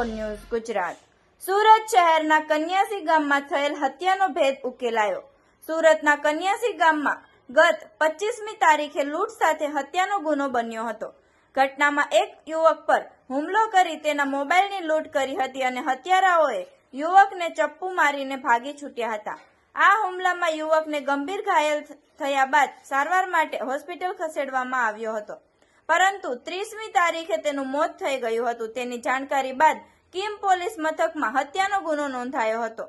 News Gujarat. Surat શહેરના કન્યાસી ગામમાં થયેલ હત્યાનો ભેદ ઉકેલાયો। સુરતના કન્યાસી ગામમાં ગત 25મી તારીખે લૂંટ સાથે હત્યાનો ગુનો બન્યો હતો। ઘટનામાં એક યુવક પર હુમલો કરી તેના મોબાઈલની લૂંટ કરી હતી અને હત્યારાઓએ યુવકને ચપ્પુ મારીને ભાગી છૂટ્યા હતા। આ હુમલામાં યુવકને ગંભીર ઘાયલ થયા બાદ સારવાર માટે હોસ્પિટલ ખસેડવામાં આવ્યો હતો, પરંતુ 30મી તારીખે તેનું મોત થઈ ગયું હતું। તેની જાણકારી બાદ કિમ પોલીસ મથકમાં હત્યાનો ગુનો નોંધાયો હતો।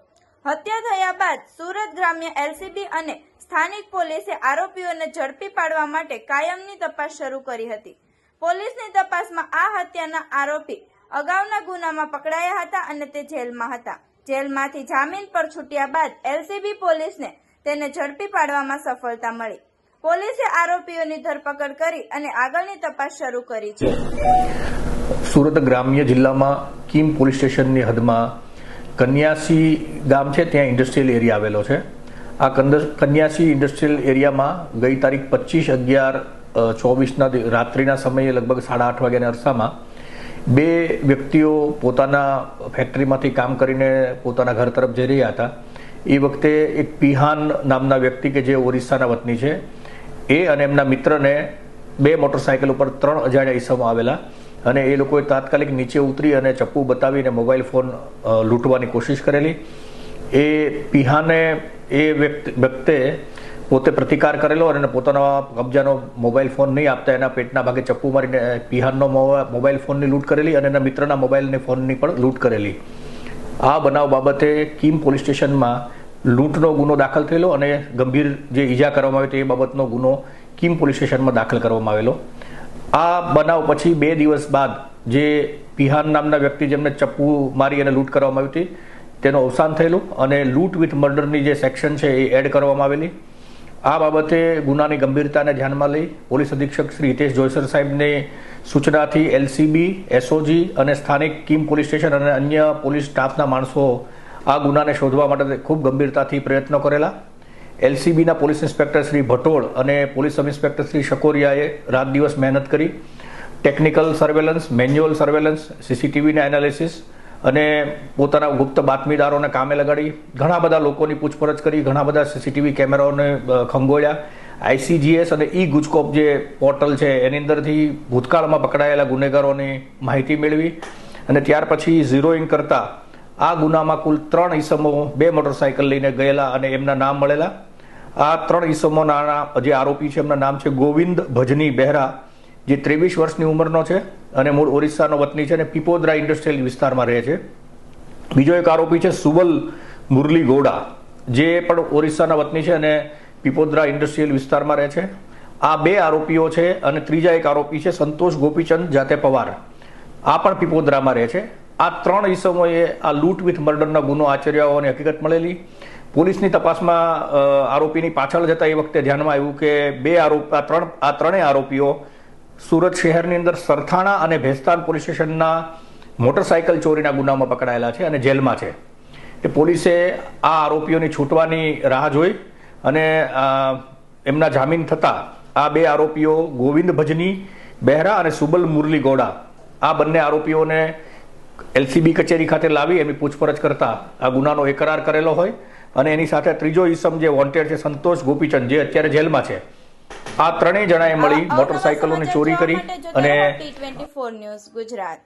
હત્યા થયા બાદ સુરત ગ્રામ્ય એલસીબી અને સ્થાનિક પોલીસે આરોપીઓને ઝડપી પાડવા માટે કાયમની તપાસ શરૂ કરી હતી। પોલીસની તપાસમાં આ હત્યાના આરોપી અગાઉના ગુનામાં પકડાયા હતા અને તે જેલમાં હતા। જેલમાંથી જામીન પર છૂટ્યા બાદ એલસીબી પોલીસને તેને ઝડપી પાડવામાં સફળતા મળી। પોલીસે આરોપીઓની ધરપકડ કરી અને આગળની તપાસ શરૂ કરી છે। સુરત ગ્રામ્ય જિલ્લામાં કિમ પોલીસ સ્ટેશનની હદમાં કન્યાસી ગામ છે, ત્યાં ઇન્ડસ્ટ્રીયલ એરિયા આવેલો છે। આ કન્યાસી ઇન્ડસ્ટ્રીયલ એરિયામાં ગઈ તારીખ 25/11/24ના રાત્રિના સમયે લગભગ 8:30 વાગ્યાના અરસામાં બે વ્યક્તિઓ પોતાના ફેક્ટરીમાંથી કામ કરીને પોતાના ઘર તરફ જઈ રહ્યા હતા। એ વખતે એક પિહાન નામના વ્યક્તિ કે જે ઓરિસ્સાના વતની છે, એ અને એમના મિત્રને બે મોટરસાયકલ ઉપર 3 અજાણ્યા ઈસમો આવેલા અને એ લોકોએ તાત્કાલિક નીચે ઉતરી અને ચપ્પુ બતાવીને મોબાઈલ ફોન લૂંટવાની કોશિશ કરેલી। એ પિહાને એ વ્યક્તિએ પોતે પ્રતિકાર કરેલો અને પોતાના કબજાનો મોબાઈલ ફોન નહીં આપતા એના પેટના ભાગે ચપ્પુ મારીને પિહાનનો મોબાઈલ ફોનની લૂંટ કરેલી અને એના મિત્રના મોબાઈલની ફોનની પણ લૂંટ કરેલી। આ બનાવ બાબતે કિમ પોલીસ સ્ટેશનમાં લૂંટનો ગુનો દાખલ થયેલો અને ગંભીર જે ઈજા કરવામાં આવી હતી એ બાબતનો ગુનો કિમ પોલીસ સ્ટેશનમાં દાખલ કરવામાં આવેલો। આ બનાવ પછી 2 દિવસ બાદ જે પિહાન નામના વ્યક્તિ જેમને ચપ્પુ મારી અને લૂંટ કરવામાં આવી હતી તેનું અવસાન થયેલું અને લૂંટ વિથ મર્ડરની જે સેક્શન છે એ એડ કરવામાં આવેલી। આ બાબતે ગુનાની ગંભીરતાને ધ્યાનમાં લઈ પોલીસ અધિક્ષક શ્રી હિતેશ જોયસર સાહેબની સૂચનાથી એલસીબી, એસઓજી અને સ્થાનિક કિમ પોલીસ સ્ટેશન અને અન્ય પોલીસ સ્ટાફના માણસો આ ગુનાને શોધવા માટે ખૂબ ગંભીરતાથી પ્રયત્નો કરેલા। એલસીબીના પોલીસ ઇન્સ્પેક્ટર શ્રી ભટોળ અને પોલીસ સબ ઇન્સ્પેક્ટર શ્રી શકોરિયાએ રાત દિવસ મહેનત કરી ટેકનિકલ સર્વેલન્સ, મેન્યુઅલ સર્વેલન્સ, સીસીટીવીના એનાલિસિસ અને પોતાના ગુપ્ત બાતમીદારોને કામે લગાડી ઘણા બધા લોકોની પૂછપરછ કરી, ઘણા બધા સીસીટીવી કેમેરાઓને ખંગોળ્યા। આઈસીજીએસ અને ઈ ગુજકોપ જે પોર્ટલ છે એની અંદરથી ભૂતકાળમાં પકડાયેલા ગુનેગારોની માહિતી મેળવી અને ત્યાર પછી ઝીરોઈંગ કરતા આ ગુનામાં કુલ 3 ઈસમો 2 મોટરસાયકલ લઈને ગયેલા અને એમના નામ મળેલા। આ 3 ઈસમોના જે આરોપી છે એમના નામ છે ગોવિંદ ભજની બહેરા, જે 23 વર્ષની ઉંમરનો છે અને મૂળ ઓરિસ્સાનો વતની છે અને પીપોદરા ઇન્ડસ્ટ્રીયલ વિસ્તારમાં રહે છે। બીજો એક આરોપી છે સુબલ મુરલી ગોડા, જે પણ ઓરિસ્સાના વતની છે અને પીપોદરા ઇન્ડસ્ટ્રીયલ વિસ્તારમાં રહે છે। આ 2 આરોપીઓ છે અને ત્રીજા એક આરોપી છે સંતોષ ગોપીચંદ જાતે પવાર, આ પણ પીપોદરામાં રહે છે। આ 3 ઈસમોએ આ લૂંટ વિથ મર્ડરનો ગુનો આચર્યો હોવાની હકીકત મળેલી। પોલીસની તપાસમાં આરોપીની પાછળ જતા એ વખતે ધ્યાનમાં આવ્યું કે આ ત્રણેય આરોપીઓ સુરત શહેરની અંદર સરથાણા અને ભેસ્તાન પોલીસ સ્ટેશનના મોટરસાયકલ ચોરીના ગુનામાં પકડાયેલા છે અને જેલમાં છે। એ પોલીસે આ આરોપીઓની છૂટવાની રાહ જોઈ અને એમના જામીન થતા આ 2 આરોપીઓ ગોવિંદ ભજની બહેરા અને સુબલ મુરલી ગોડા, આ બંને આરોપીઓને એલસીબી કચેરી ખાતે લાવી એમની પૂછપરછ કરતા આ ગુનાનો એકરાર કરેલો હોય અને એની સાથે ત્રીજો ઈસમ જે વોન્ટેડ છે સંતોષ ગોપીચંદ, જે અત્યારે જેલમાં છે, આ ત્રણેય જણાએ મળી મોટરસાયકલોની ચોરી કરી અને T24 ન્યૂઝ ગુજરાત।